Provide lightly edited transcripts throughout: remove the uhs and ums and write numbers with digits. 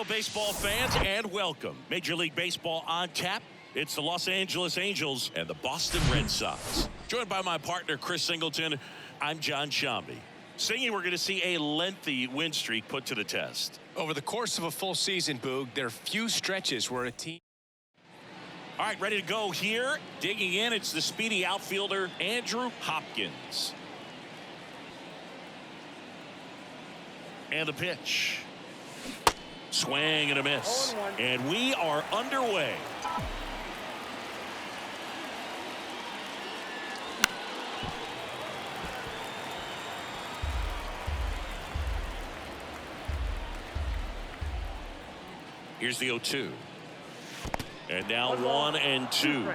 Hello, baseball fans, and welcome. Major League Baseball on tap. It's the Los Angeles Angels and the Boston Red Sox. Joined by my partner, Chris Singleton, I'm John Shambi. Singy, we're going to see a lengthy win streak put to the test. Over the course of a full season, Boog, there are few stretches where a team... All right, ready to go here. Digging in, it's the speedy outfielder, Andrew Hopkins. And the pitch. Swing and a miss. And we are underway. Here's the 0-2. And now 1-2.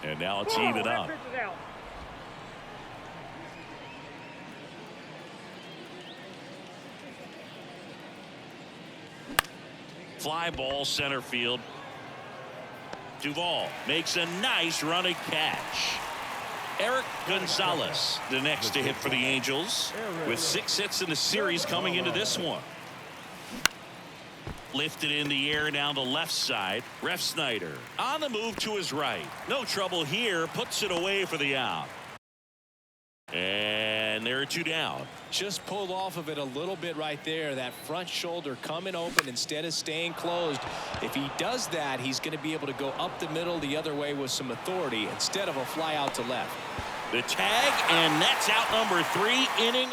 And now it's even up. Fly ball center field. Duvall makes a nice running catch. Eric Gonzalez, the next to hit for the Angels, with 6 hits in the series coming into this one. Lifted in the air down the left side. Ref Snyder on the move to his right. No trouble here. Puts it away for the out. And there are 2 down. Just pulled off of it a little bit right there. That front shoulder coming open instead of staying closed. If he does that, he's going to be able to go up the middle the other way with some authority instead of a fly out to left. The tag, and that's out number 3, inning.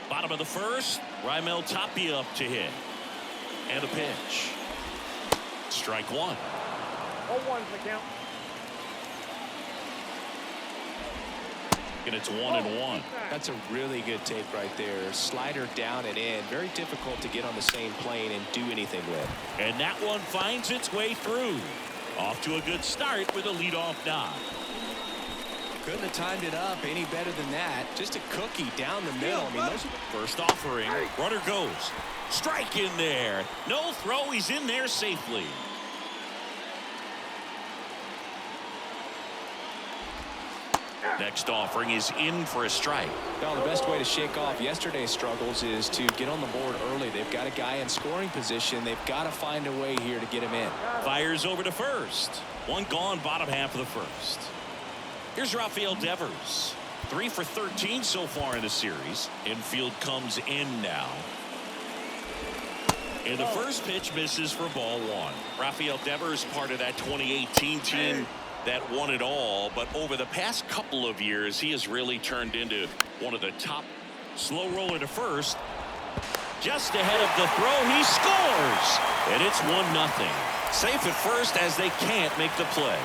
Bottom of the first, Raimel Tapia up to hit. And a pitch. Strike 1. 0-1's the count. And it's 1-1. That's a really good take right there. Slider down and in. Very difficult to get on the same plane and do anything with. And that one finds its way through. Off to a good start with a leadoff knock. Couldn't have timed it up any better than that. Just a cookie down the middle. I mean, those first offering. Runner goes. Strike in there. No throw. He's in there safely. Next offering is in for a strike. Well, the best way to shake off yesterday's struggles is to get on the board early. They've got a guy in scoring position. They've got to find a way here to get him in. Fires over to first. One gone, bottom half of the first. Here's Rafael Devers. 3 for 13 so far in the series. Infield comes in now. And the first pitch misses for ball 1. Rafael Devers, part of that 2018 team that won it all, but over the past couple of years he has really turned into one of the top. Slow roller to first, just ahead of the throw. He scores, and it's 1-0. Safe at first as they can't make the play.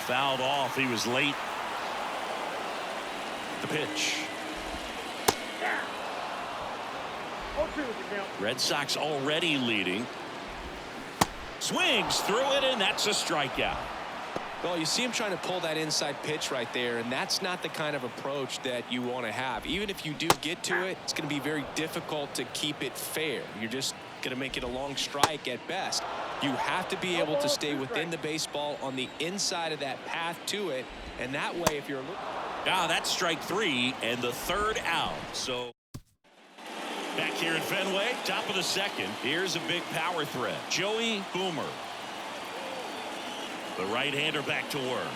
Fouled off. He was late. The pitch. 0-2 is the count. Red Sox already leading. Swings through it, and that's a strikeout. Well, you see him trying to pull that inside pitch right there, and that's not the kind of approach that you want to have. Even if you do get to it, it's going to be very difficult to keep it fair. You're just going to make it a long strike at best. You have to be able to stay within the baseball on the inside of that path to it, and that way, if you're that's strike 3 and the 3rd out. So back here in Fenway, top of the 2nd. Here's a big power threat. Joey Boomer. The right-hander back to work.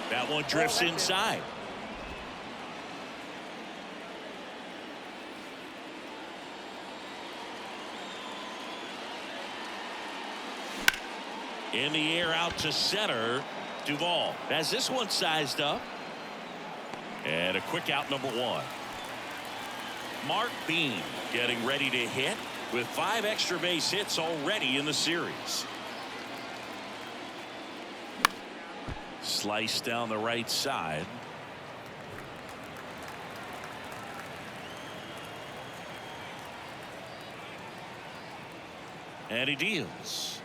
That one drifts inside. In the air out to center. Duvall has this one sized up. And a quick out, number 1. Mark Bean getting ready to hit with 5 extra base hits already in the series. Slice down the right side. And he deals.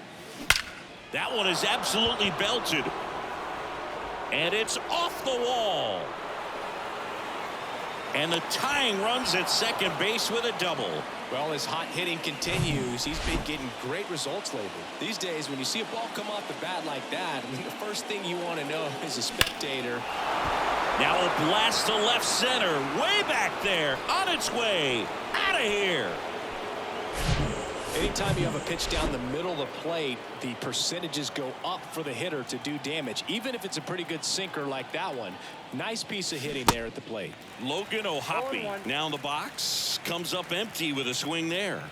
That one is absolutely belted. And it's off the wall. And the tying runs at second base with a double. Well, as hot hitting continues, he's been getting great results lately. These days, when you see a ball come off the bat like that, I mean, the first thing you want to know as a spectator. Now a blast to left center, way back there, on its way, out of here. Anytime you have a pitch down the middle of the plate, the percentages go up for the hitter to do damage, even if it's a pretty good sinker like that one. Nice piece of hitting there at the plate. Logan O'Hoppe now in the box, comes up empty with a swing there.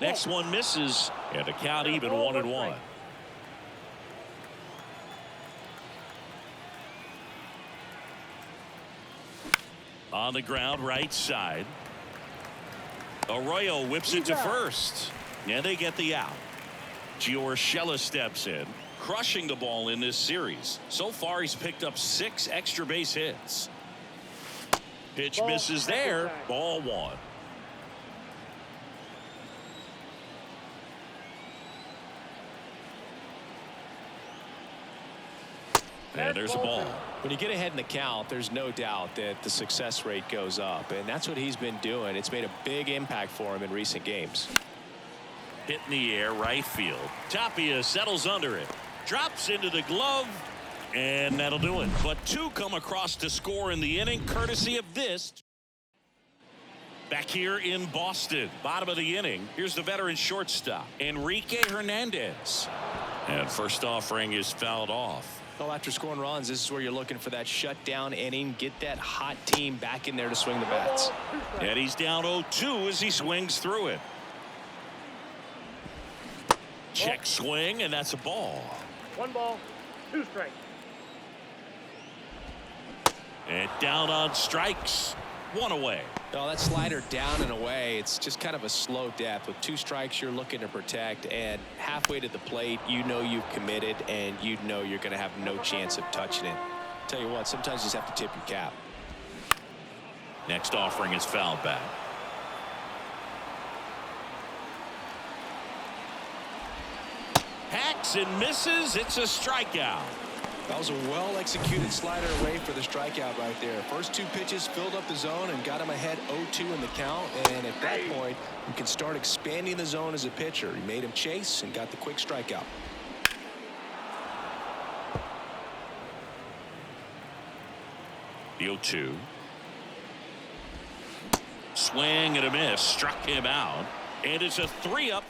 Next one misses, and the count even 1-1. On the ground, right side. Arroyo whips it to first, and they get the out. Giorgella steps in, crushing the ball in this series. So far, he's picked up 6 extra base hits. Pitch misses there. Ball 1. And there's a ball. When you get ahead in the count, there's no doubt that the success rate goes up, and that's what he's been doing. It's made a big impact for him in recent games. Hit in the air, right field. Tapia settles under it, drops into the glove, and that'll do it. But 2 come across to score in the inning, courtesy of this. Back here in Boston, bottom of the inning, here's the veteran shortstop, Enrique Hernandez. And first offering is fouled off. Well, after scoring runs, this is where you're looking for that shutdown inning. Get that hot team back in there to swing the bats. And he's down 0-2 as he swings through it. Check swing, and that's a ball. 1 ball, 2 strikes. And down on strikes. 1 away. Oh, that slider down and away. It's just kind of a slow death. With 2 strikes, you're looking to protect, and halfway to the plate, you know you've committed, and you know you're going to have no chance of touching it. Tell you what, sometimes you just have to tip your cap. Next offering is fouled back. Hacks and misses. It's a strikeout. That was a well-executed slider away for the strikeout right there. First 2 pitches filled up the zone and got him ahead 0-2 in the count. And at that point, you can start expanding the zone as a pitcher. He made him chase and got the quick strikeout. The 0-2. Swing and a miss. Struck him out. And it's a 3-up.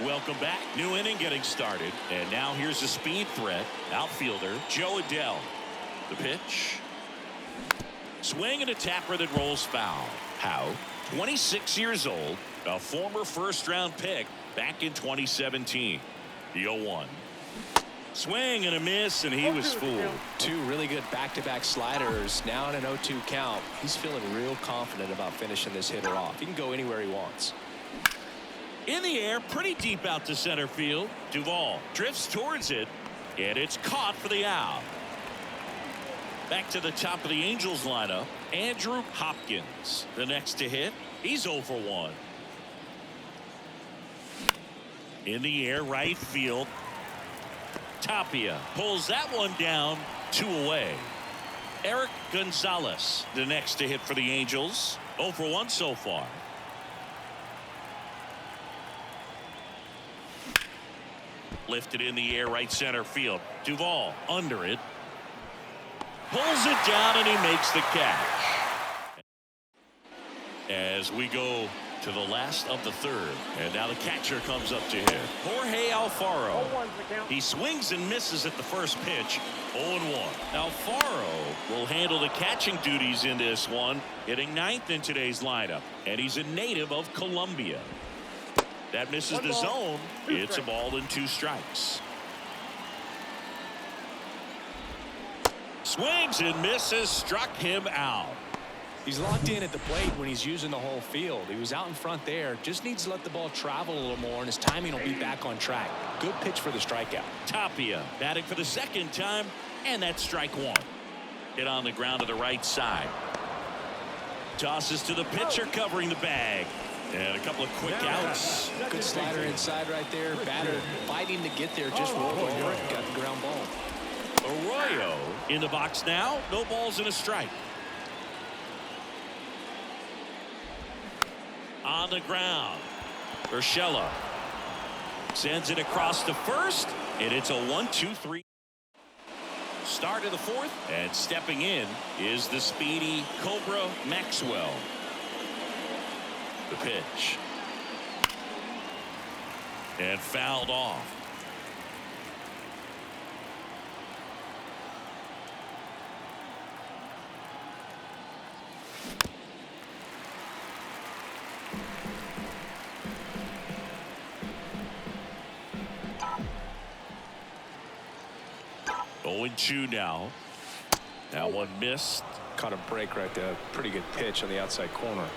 Welcome back. New inning getting started. And now here's a speed threat. Outfielder Joe Adell. The pitch. Swing and a tapper that rolls foul. Howe, 26 years old, a former first-round pick back in 2017. The 0-1. Swing and a miss, and he was fooled. 2 really good back-to-back sliders. Now in an 0-2 count. He's feeling real confident about finishing this hitter off. He can go anywhere he wants. In the air, pretty deep out to center field. Duvall drifts towards it, and it's caught for the out. Back to the top of the Angels lineup, Andrew Hopkins. The next to hit, he's 0 for 1. In the air, right field. Tapia pulls that one down, 2 away. Eric Gonzalez, the next to hit for the Angels. 0 for 1 so far. Lifted in the air, right center field. Duvall under it. Pulls it down, and he makes the catch. As we go to the last of the 3rd. And now the catcher comes up to hit. Jorge Alfaro. He swings and misses at the first pitch. 0-1. Alfaro will handle the catching duties in this one, hitting 9th in today's lineup. And he's a native of Colombia. That misses the zone. It's a ball and 2 strikes. Swings and misses. Struck him out. He's locked in at the plate when he's using the whole field. He was out in front there. Just needs to let the ball travel a little more, and his timing will be back on track. Good pitch for the strikeout. Tapia batting for the 2nd time, and that's strike 1. Hit on the ground to the right side. Tosses to the pitcher covering the bag. And a couple of quick outs. Good slider inside right there. Batter fighting to get there. Just rolled over it. Got the ground ball. Arroyo in the box now. No balls and a strike. On the ground. Urshela sends it across to first. And it's a 1-2-3. Start of the fourth. And stepping in is the speedy Cobra Maxwell. The pitch. And fouled off. Oh, 0-2 now. That one missed. Caught a break right there. Pretty good pitch on the outside corner.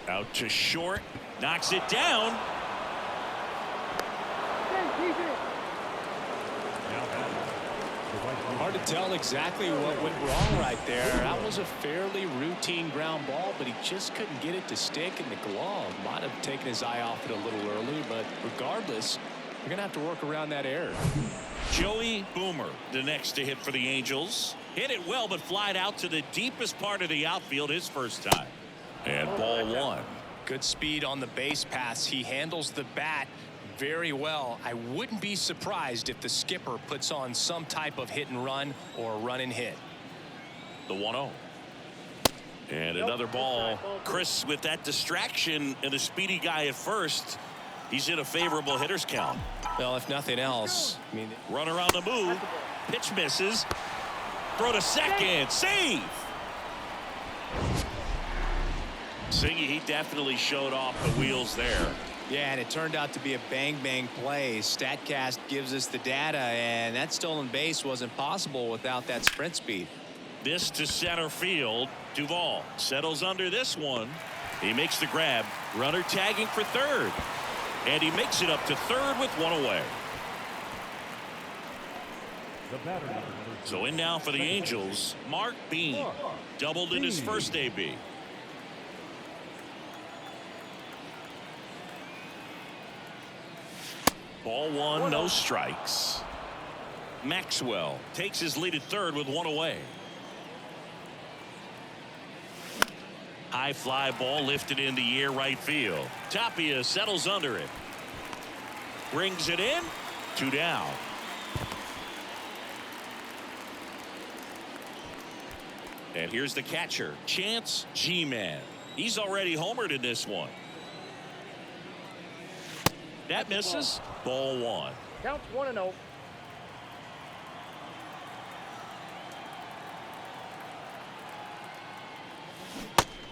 Out to short. Knocks it down. Hard to tell exactly what went wrong right there. That was a fairly routine ground ball, but he just couldn't get it to stick in the glove. Might have taken his eye off it a little early, but regardless, you're going to have to work around that error. Joey Boomer, the next to hit for the Angels. Hit it well, but flied out to the deepest part of the outfield his first time. And ball one. Good speed on the base pass. He handles the bat very well. I wouldn't be surprised if the skipper puts on some type of hit and run or run and hit. The 1-0. And another ball. Chris, with that distraction and the speedy guy at first, he's in a favorable hitter's count. Well, if nothing else, I mean, runner on the move. Pitch misses. Throw to second. Save. Singy, he definitely showed off the wheels there. Yeah, and it turned out to be a bang-bang play. StatCast gives us the data, and that stolen base wasn't possible without that sprint speed. This to center field. Duvall settles under this one. He makes the grab. Runner tagging for third. And he makes it up to third with one away. So in now for the Angels, Mark Bean. Doubled in his first AB. Ball one, no strikes. Maxwell takes his lead at third with one away. High fly ball lifted in the air right field. Tapia settles under it. Brings it in. 2 down. And here's the catcher, Chance G-Man. He's already homered in this one. That misses. Ball one. Counts 1-0.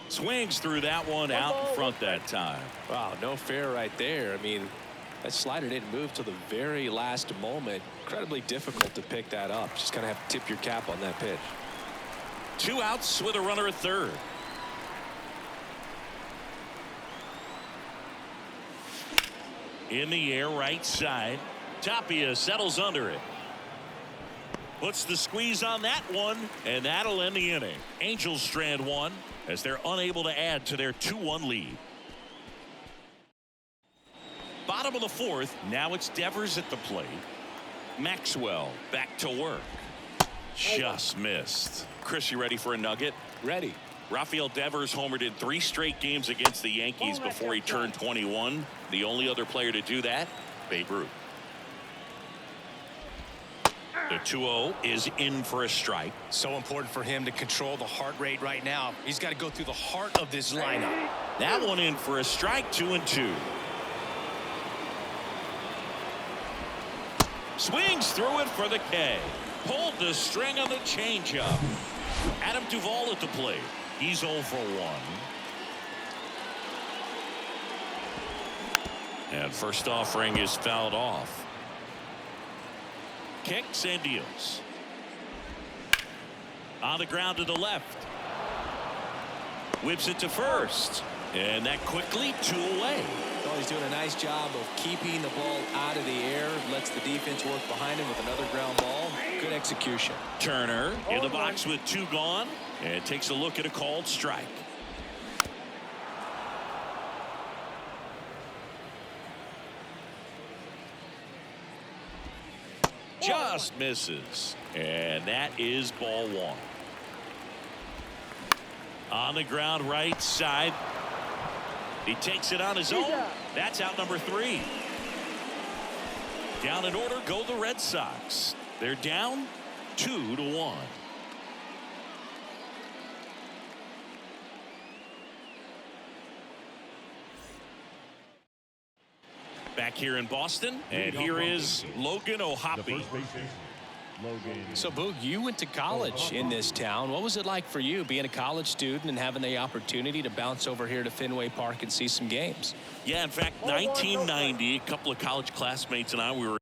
Swings through that one out in front that time. wow, no fair right there. I mean, that slider didn't move till the very last moment. Incredibly difficult to pick that up. Just kind of have to tip your cap on that pitch. 2 outs with a runner at third. In the air right side. Tapia settles under it. Puts the squeeze on that one, and that'll end the inning. Angels strand one as they're unable to add to their 2-1 lead. Bottom of the fourth. Now it's Devers at the plate. Maxwell back to work. Just missed. Chris, you ready for a nugget? Ready. Rafael Devers homered in 3 straight games against the Yankees before he turned 21. The only other player to do that, Babe Ruth. The 2-0 is in for a strike. So important for him to control the heart rate right now. He's got to go through the heart of this lineup. That one in for a strike. 2-2. Swings through it for the K. Pulled the string on the changeup. Adam Duvall at the plate. He's 0 for 1. And first offering is fouled off. Kicks and deals. On the ground to the left. Whips it to first. And that quickly 2 away. Well, he's doing a nice job of keeping the ball out of the air. Lets the defense work behind him with another ground ball. Good execution. Turner in the box with 2 gone. And takes a look at a called strike. Just misses. And that is ball one. On the ground right side. He takes it on his own. That's out number 3. Down in order go the Red Sox. They're down 2-1. Back here in Boston, and here is Logan O'Hoppe. So, Boog, you went to college in this town. What was it like for you being a college student and having the opportunity to bounce over here to Fenway Park and see some games? Yeah, in fact, 1990, a couple of college classmates and I, we were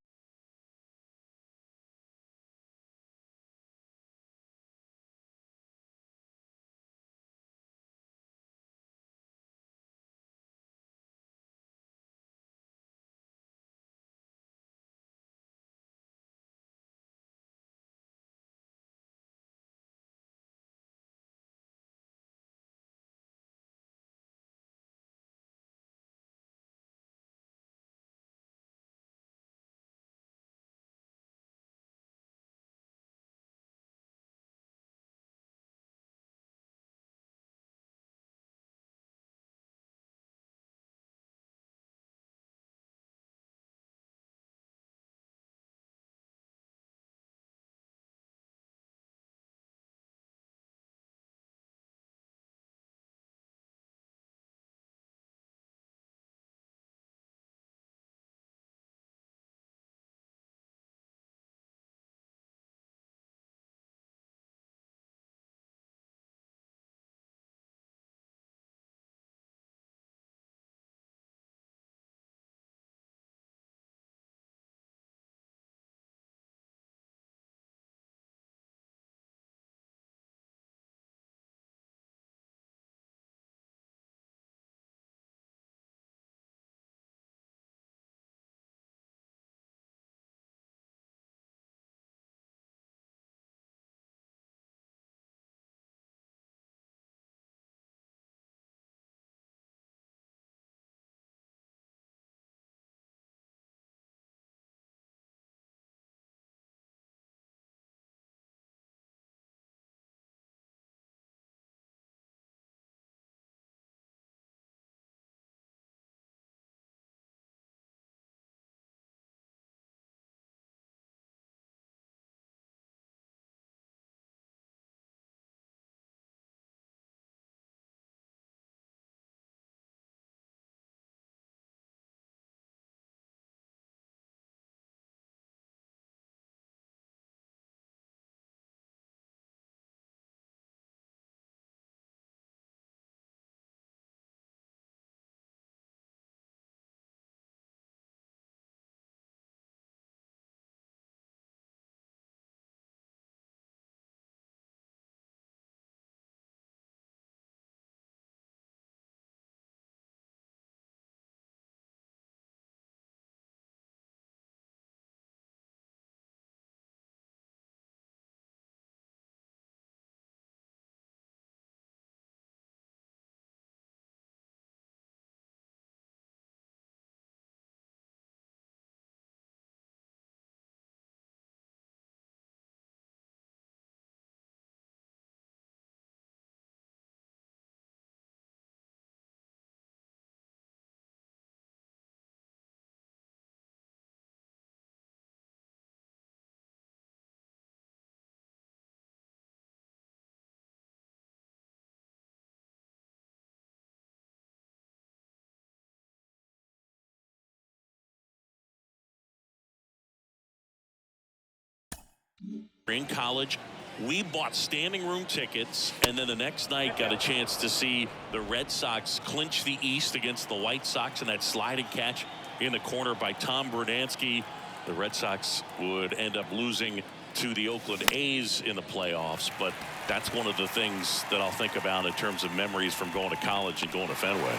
in college. We bought standing room tickets, and then the next night got a chance to see the Red Sox clinch the East against the White Sox, and that sliding catch in the corner by Tom Berdansky. The Red Sox would end up losing to the Oakland A's in the playoffs, but that's one of the things that I'll think about in terms of memories from going to college and going to Fenway.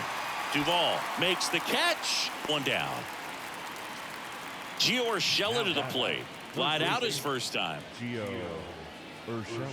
Duvall makes the catch. One down. Gio Urshela to the plate. Flied out his first time. Gio Urshela.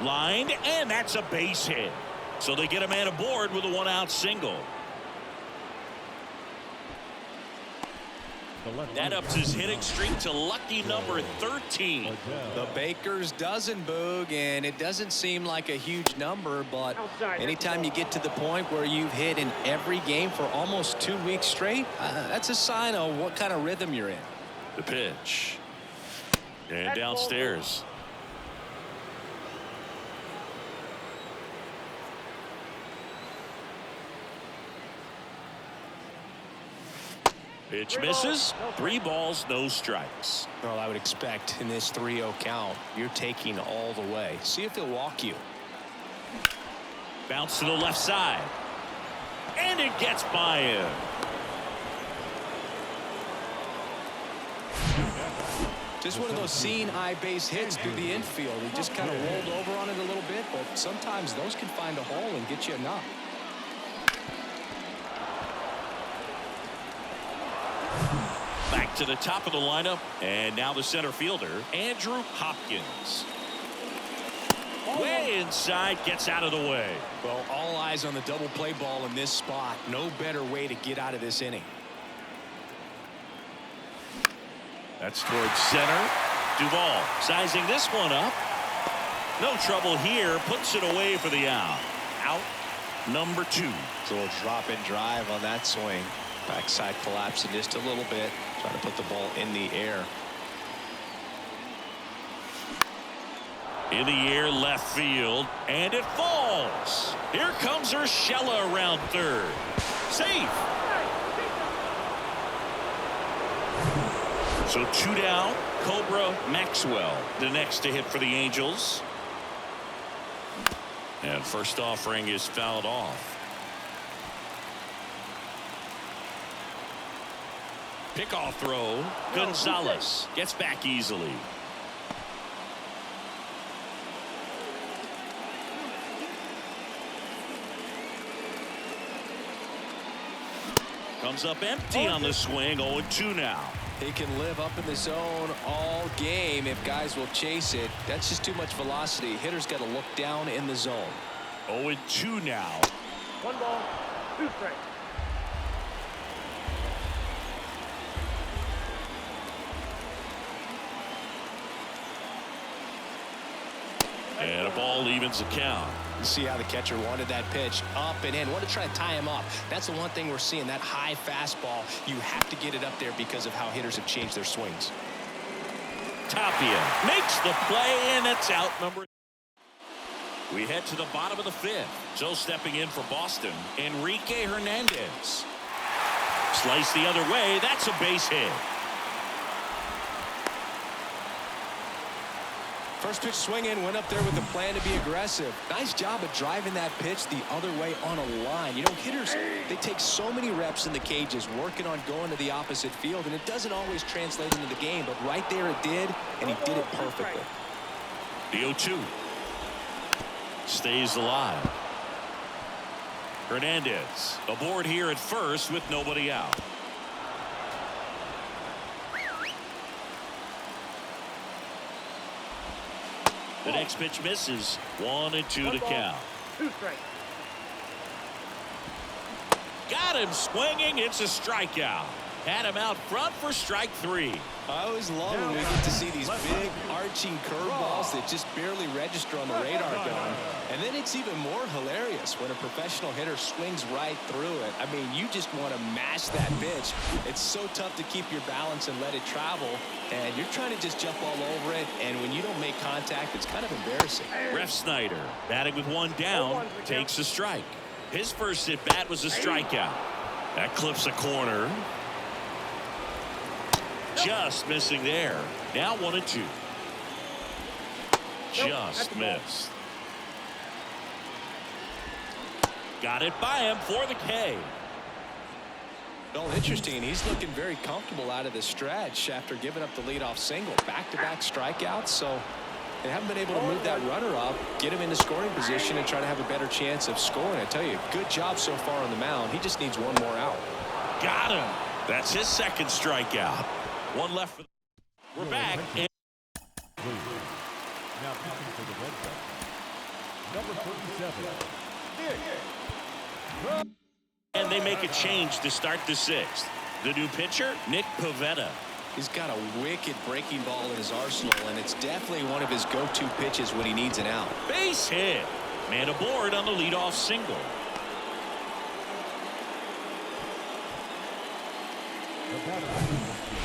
Lined, and that's a base hit. So they get a man aboard with a 1-out single. That ups his hitting streak to lucky number 13. The baker's dozen, Boog, and it doesn't seem like a huge number, but anytime you get to the point where you've hit in every game for almost 2 weeks straight, that's a sign of what kind of rhythm you're in. The pitch. And downstairs. Pitch misses. 3 balls, no strikes. Well, I would expect in this 3-0 count, you're taking all the way. See if he'll walk you. Bounce to the left side. And it gets by him. Just one of those seeing eye base hits through the infield. He just kind of rolled over on it a little bit, but sometimes those can find a hole and get you a knock. Back to the top of the lineup, and now the center fielder, Andrew Hopkins. Way inside, gets out of the way. Well, all eyes on the double play ball in this spot. No better way to get out of this inning. That's towards center. Duvall sizing this one up. No trouble here. Puts it away for the out. Out number 2. It's a little drop and drive on that swing. Backside collapsing just a little bit. Trying to put the ball in the air. In the air, left field, and it falls. Here comes Urshela around third. Safe. So 2 down. Cobra Maxwell, the next to hit for the Angels. And first offering is fouled off. Pickoff throw. Gonzalez gets back easily. Comes up empty on the swing. 0-2 now. He can live up in the zone all game if guys will chase it. That's just too much velocity. Hitter's got to look down in the zone. 0-2 now. 1 ball, 2 strikes. And a ball evens the count. You see how the catcher wanted that pitch up and in. Want to try to tie him up. That's the one thing we're seeing. That high fastball. You have to get it up there because of how hitters have changed their swings. Tapia makes the play, and it's out number. We head to the bottom of the 5th. So stepping in for Boston, Enrique Hernandez. Slice the other way. That's a base hit. First pitch swinging, went up there with a plan to be aggressive. Nice job of driving that pitch the other way on a line. You know, hitters, they take so many reps in the cages working on going to the opposite field, and it doesn't always translate into the game, but right there it did, and he did it perfectly. The 0-2 stays alive. Hernandez aboard here at first with nobody out. The next pitch misses. 1-2 to count. 2 strikes. Got him swinging. It's a strikeout. Had him out front for strike 3. I always love when we get to see these big arching curveballs that just barely register on the radar gun. And then it's even more hilarious when a professional hitter swings right through it. I mean, you just want to mash that pitch. It's so tough to keep your balance and let it travel. And you're trying to just jump all over it. And when you don't make contact, it's kind of embarrassing. Ref Snyder batting with 1 down takes a strike. His first at bat was a strikeout. That clips a corner. Just missing there. Now 1-2. Just missed. Got it by him for the K. Well, interesting. He's looking very comfortable out of the stretch after giving up the leadoff single. Back-to-back strikeouts, so they haven't been able to move that runner up, get him into scoring position, and try to have a better chance of scoring. I tell you, good job so far on the mound. He just needs 1 more out. Got him. That's his second strikeout. 1 left. We're back. Number 37. And they make a change to start the sixth. The new pitcher, Nick Pivetta. He's got a wicked breaking ball in his arsenal, and it's definitely one of his go-to pitches when he needs an out. Base hit. Man aboard on the leadoff single.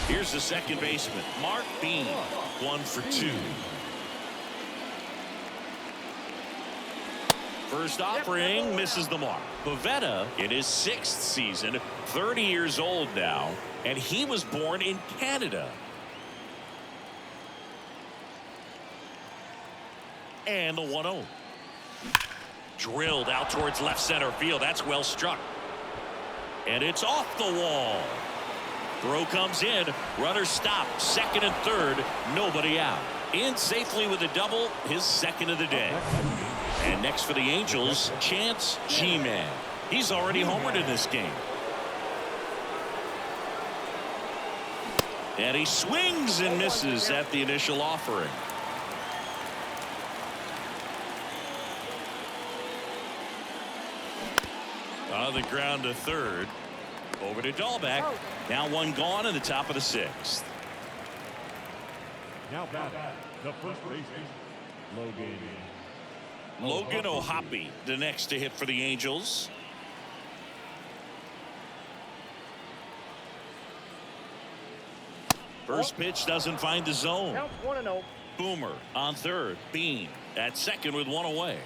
Here's the second baseman, Mark Bean. 1 for 2. First offering misses the mark. Pivetta in his 6th season, 30 years old now, and he was born in Canada. And the 1-0. Drilled out towards left center field. That's well struck. And it's off the wall. Throw comes in. Runner stopped. Second and third. Nobody out. In safely with a double. His second of the day. And next for the Angels, Chance G-Man. He's already homered in this game. And he swings and misses at the initial offering. On the ground to third. Over to Dahlbeck. Now one gone in the top of the 6th. Now back, the first baseman, Logan O'Hoppe, the next to hit for the Angels. First pitch doesn't find the zone. Counts 1-0. Boomer on third. Bean at second with one away.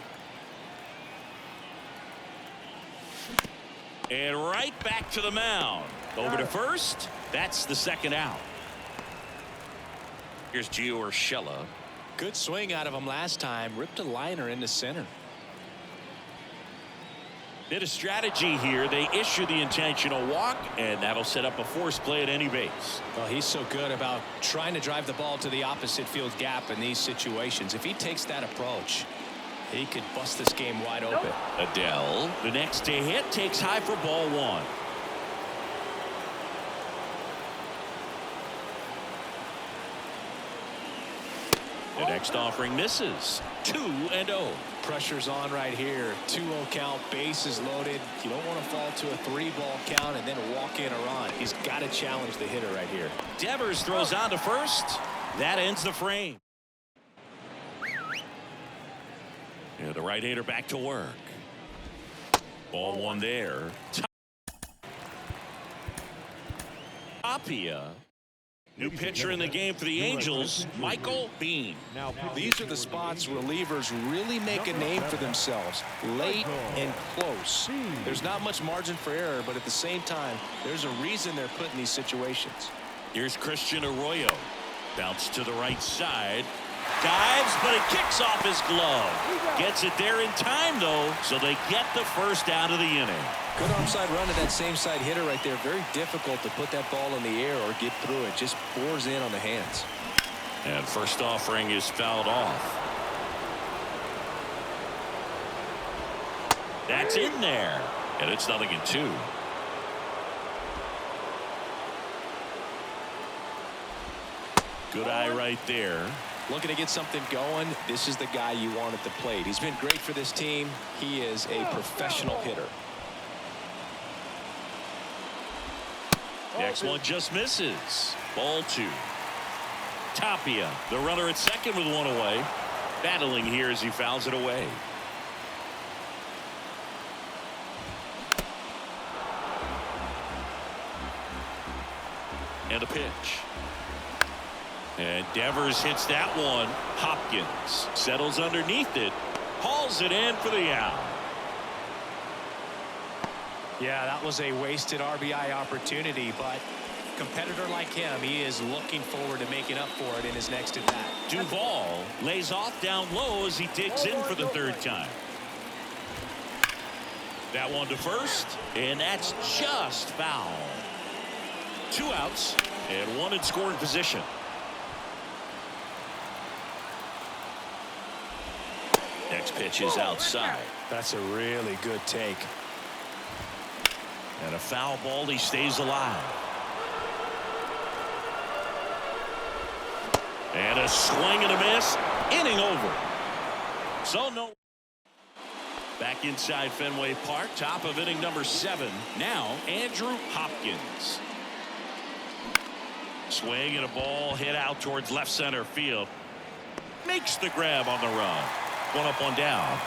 And right back to the mound. Over to first. That's the second out. Here's Gio Urshela. Good swing out of him last time. Ripped a liner into center. Bit of strategy here. They issue the intentional walk, and that'll set up a force play at any base. Well, he's so good about trying to drive the ball to the opposite field gap in these situations. If he takes that approach, he could bust this game wide open. Adele, the next to hit, takes high for ball 1. The next offering misses. 2-0. Pressure's on right here. 2-0 count, bases loaded. You don't want to fall to a 3-ball count and then walk in a run. He's got to challenge the hitter right here. Devers throws on to first. That ends the frame. Yeah, the right-hander back to work. Ball 1 there. Tapia. New pitcher in the game for the Angels, Michael Bean. These are the spots relievers really make a name for themselves. Late and close. There's not much margin for error, but at the same time, there's a reason they're put in these situations. Here's Christian Arroyo. Bounce to the right side. Dives, but it kicks off his glove. Gets it there in time, though, so they get the first out of the inning. Good onside run to that same side hitter right there. Very difficult to put that ball in the air or get through it. Just bores in on the hands. And first offering is fouled off. That's in there. And it's 0-2. Good eye right there. Looking to get something going. This is the guy you want at the plate. He's been great for this team. He is a professional hitter. Next one just misses. Ball 2. Tapia, the runner at second with one away. Battling here as he fouls it away. And a pitch. And Devers hits that one. Hopkins settles underneath it. Hauls it in for the out. Yeah, that was a wasted RBI opportunity, but a competitor like him, he is looking forward to making up for it in his next at bat. Duvall lays off down low as he digs in for the third time. That one to first, and that's just foul. 2 outs and 1 in scoring position. Next pitch is outside. That's a really good take. And a foul ball. He stays alive. And a swing and a miss. Inning over. So no. Back inside Fenway Park, top of inning number 7. Now Andrew Hopkins. Swing and a ball hit out towards left center field. Makes the grab on the run. 1 up, 1 down.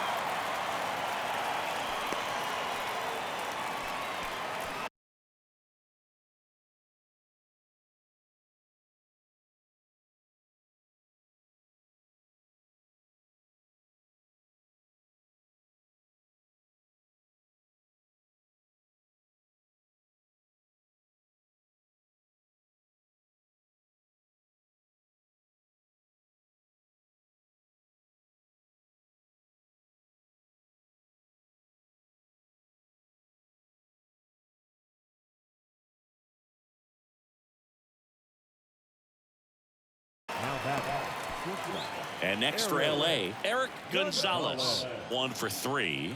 And next for LA, Eric Gonzalez. 1 for 3.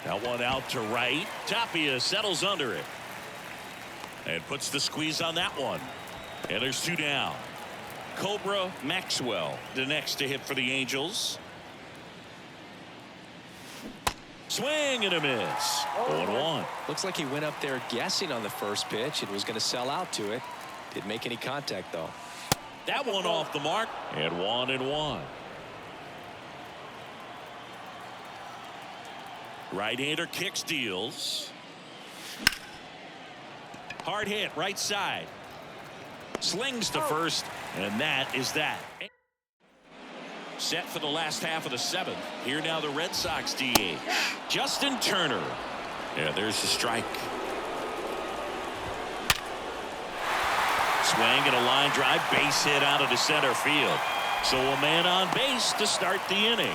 That one out to right. Tapia settles under it and puts the squeeze on that one. And there's 2 down. Cobra Maxwell, the next to hit for the Angels. Swing and a miss. 0-1. Looks like he went up there guessing on the first pitch and was going to sell out to it. Didn't make any contact, though. That one off the mark. And 1-1. Right-hander kicks, deals. Hard hit, right side. Slings to first, and that is that. Set for the last half of the 7th. Here now the Red Sox DH, Justin Turner. Yeah, there's the strike. Swing and a line drive, base hit out of the center field. So a man on base to start the inning.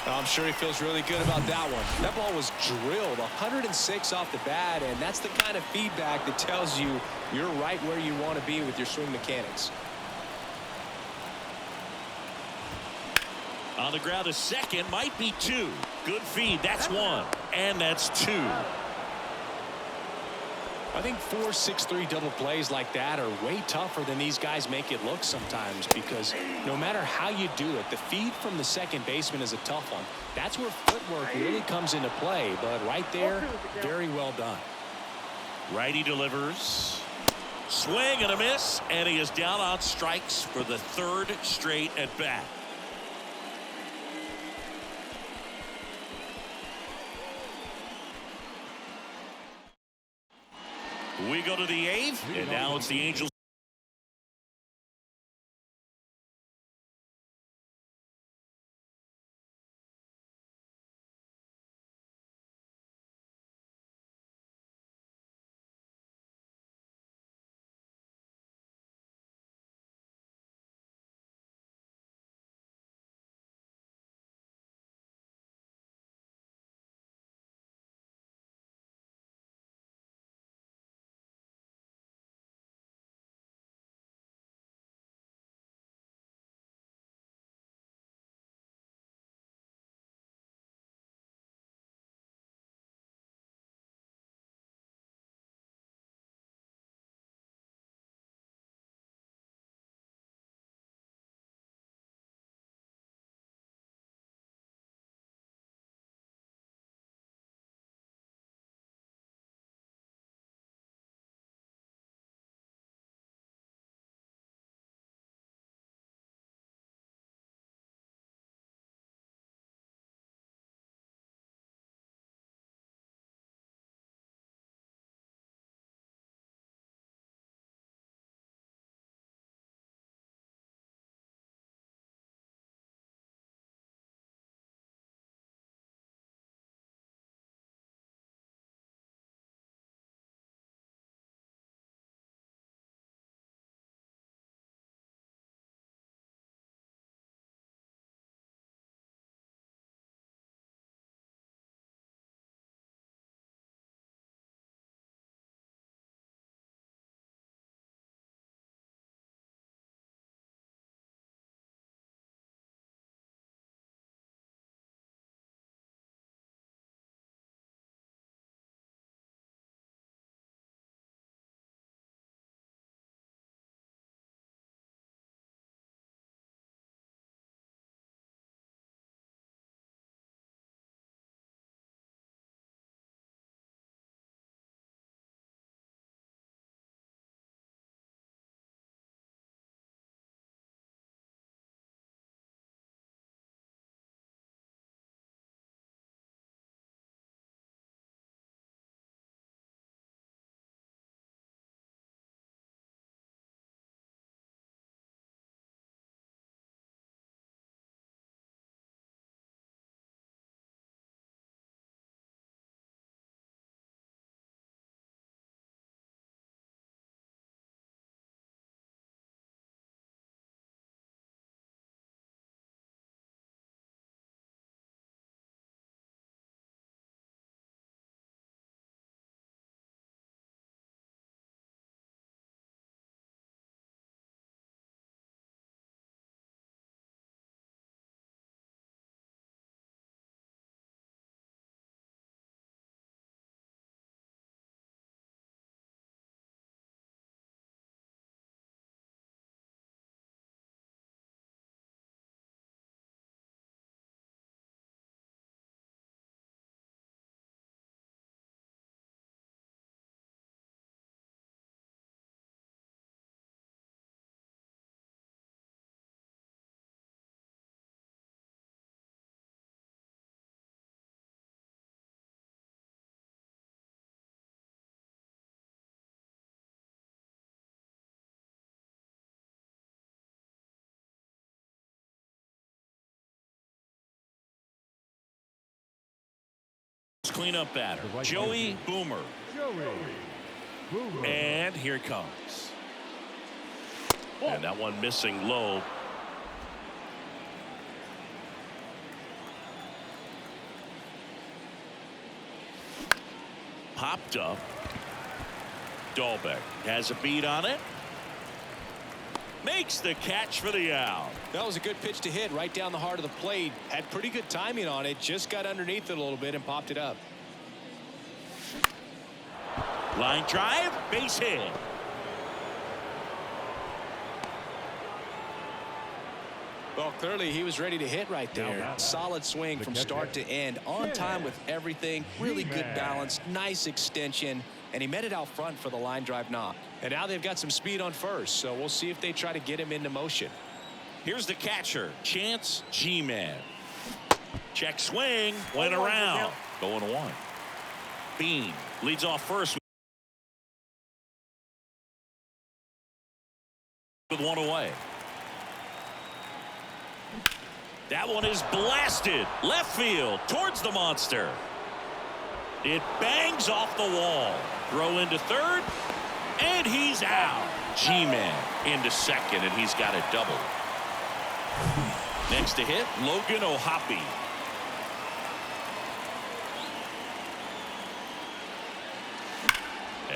I'm sure he feels really good about that one. That ball was drilled 106 off the bat, and that's the kind of feedback that tells you you're right where you want to be with your swing mechanics. On the ground, a second, might be 2. Good feed, that's 1, and that's 2. I think 4-6-3 double plays like that are way tougher than these guys make it look sometimes, because no matter how you do it, the feed from the second baseman is a tough one. That's where footwork really comes into play, but right there, very well done. Righty delivers. Swing and a miss, and he is down on strikes for the 3rd straight at bat. We go to the 8th, and now it's the Angels. cleanup batter, The right Joey fielder. Boomer. Joey Boomer. And here it comes. And that one missing low. Popped up. Dahlbeck has a beat on it. Makes the catch for the out. That was a good pitch to hit right down the heart of the plate. Had pretty good timing on it. Just got underneath it a little bit and popped it up. Line drive, base hit. Well, clearly he was ready to hit right there. Now, Solid swing from start to end. On time with everything. Really good balance. Nice extension. And he met it out front for the line drive knock. And now they've got some speed on first. So we'll see if they try to get him into motion. Here's the catcher, Chance G-Man. Check swing, went around. 0-1. Bean leads off first with one away. That one is blasted left field towards the monster. It bangs off the wall. Throw into third, and he's out. G-Man into second, and he's got a double. Next to hit, Logan O'Hoppe.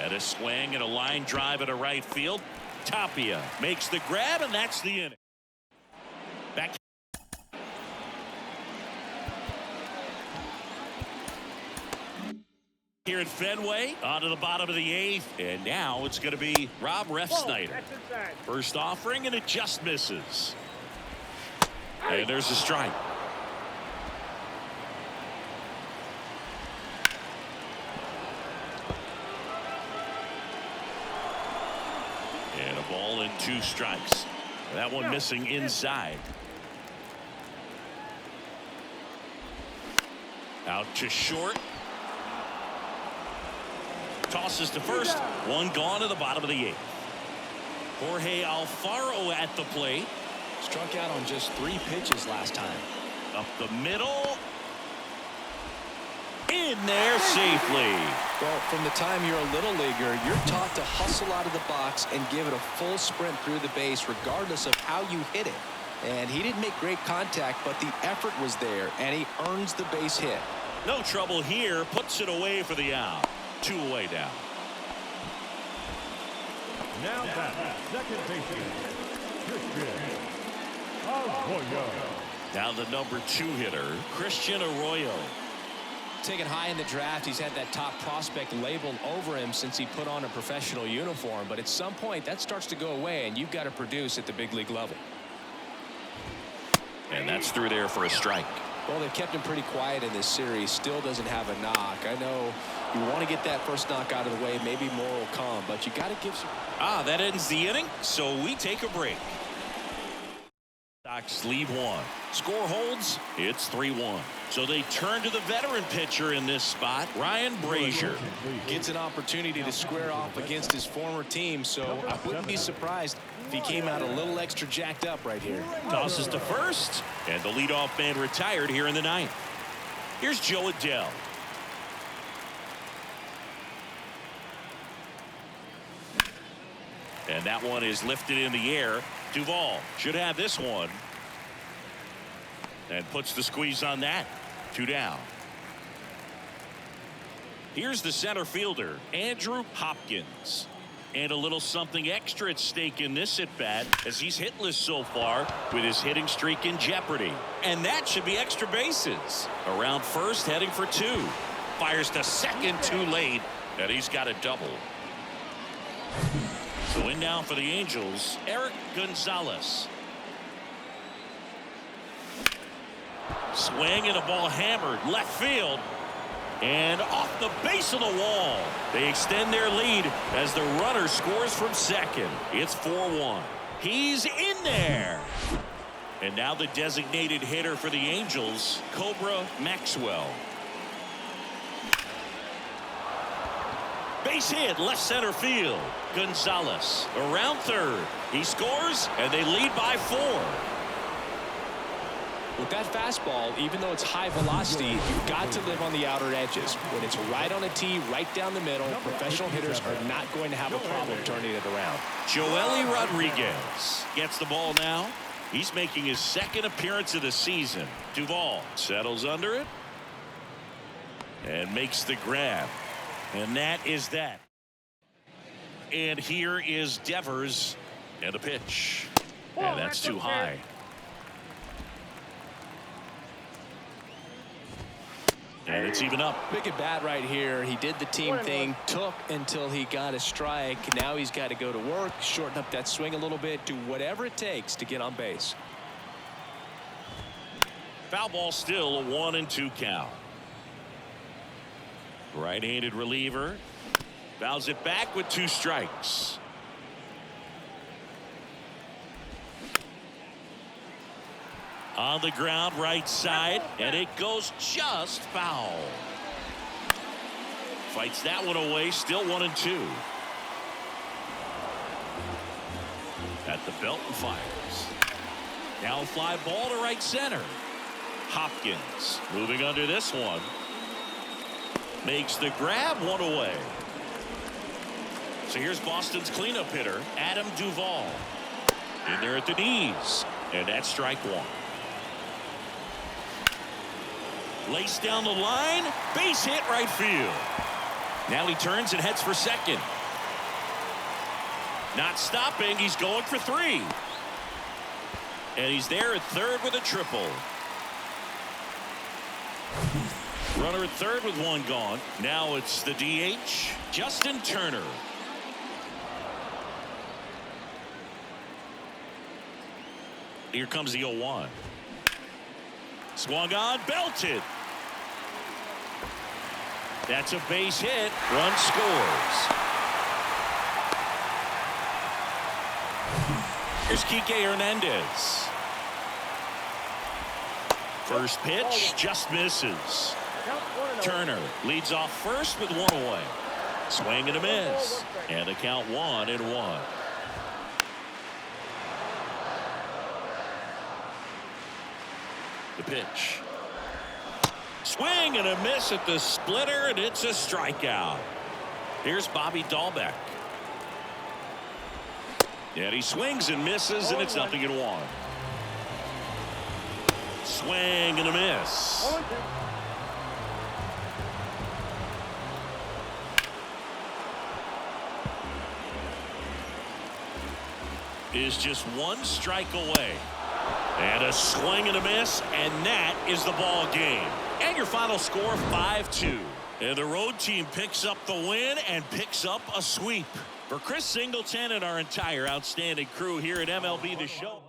And a swing and a line drive at a right field. Tapia makes the grab, and that's the inning. Back here at Fenway, on to the bottom of the eighth, and now it's going to be Rob Refsnyder. First offering, and it just misses. And there's a strike. And a ball and 2 strikes. That one missing inside. Out to short. Tosses to first. One gone to the bottom of the eighth. Jorge Alfaro at the plate. Struck out on just 3 pitches last time. Up the middle. In there safely. Well, from the time you're a little leaguer, you're taught to hustle out of the box and give it a full sprint through the base regardless of how you hit it. And he didn't make great contact, but the effort was there, and he earns the base hit. No trouble here. Puts it away for the out. 2 away down. Now back, second baseman, Christian Arroyo. Now the number 2 hitter, Christian Arroyo. Taken high in the draft, he's had that top prospect labeled over him since he put on a professional uniform. But at some point, that starts to go away, and you've got to produce at the big league level. And that's through there for a strike. Well, they've kept him pretty quiet in this series. Still doesn't have a knock. I know you want to get that first knock out of the way. Maybe more will come, but you got to give some. That ends the inning, so we take a break. Sox lead 1. Score holds. It's 3-1. So they turn to the veteran pitcher in this spot, Ryan Brazier. Gets an opportunity to square off against his former team, so I wouldn't be surprised if he came out a little extra jacked up right here. Tosses to first, and the leadoff man retired here in the 9th. Here's Joe Adell. And that one is lifted in the air. Duvall should have this one. And puts the squeeze on that. 2 down. Here's the center fielder, Andrew Hopkins. And a little something extra at stake in this at-bat as he's hitless so far with his hitting streak in jeopardy. And that should be extra bases. Around first, heading for 2. Fires to second too late, and he's got a double. So in now for the Angels, Eric Gonzalez. Swing and a ball hammered left field. And off the base of the wall. They extend their lead as the runner scores from second. It's 4-1. He's in there. And now the designated hitter for the Angels, Cobra Maxwell. Base hit left center field. Gonzalez around third. He scores, and they lead by 4. With that fastball, even though it's high velocity, you've got to live on the outer edges. When it's right on a tee, right down the middle, professional hitters are not going to have a problem turning it around. Joely Rodriguez gets the ball now. He's making his second appearance of the season. Duvall settles under it and makes the grab. And that is that. And here is Devers and a pitch. And that's too high. And it's even up. Big at bat right here. He did the team thing, took until he got a strike. Now he's got to go to work, shorten up that swing a little bit, do whatever it takes to get on base. Foul ball, still a 1-2 count. Right-handed reliever fouls it back with 2 strikes. On the ground, right side, and it goes just foul. Fights that one away, still 1-2. At the belt and fires. Now a fly ball to right center. Hopkins moving under this one. Makes the grab, 1 away. So here's Boston's cleanup hitter, Adam Duvall. In there at the knees, and that's strike 1. Laced down the line, base hit right field. Now he turns and heads for second. Not stopping, he's going for 3. And he's there at third with a triple. Runner at third with 1 gone. Now it's the DH, Justin Turner. Here comes the 0-1. Swung on, belted. That's a base hit. Run scores. Here's Kike Hernandez. First pitch just misses. Turner leads off first with 1 away. Swing and a miss. And the count 1-1. The pitch. Swing and a miss at the splitter, and it's a strikeout. Here's Bobby Dahlbeck. And he swings and misses, and it's 0-1. Swing and a miss. Is just 1 strike away. And a swing and a miss, and that is the ball game. And your final score, 5-2. And the road team picks up the win and picks up a sweep. For Chris Singleton and our entire outstanding crew here at MLB The Show.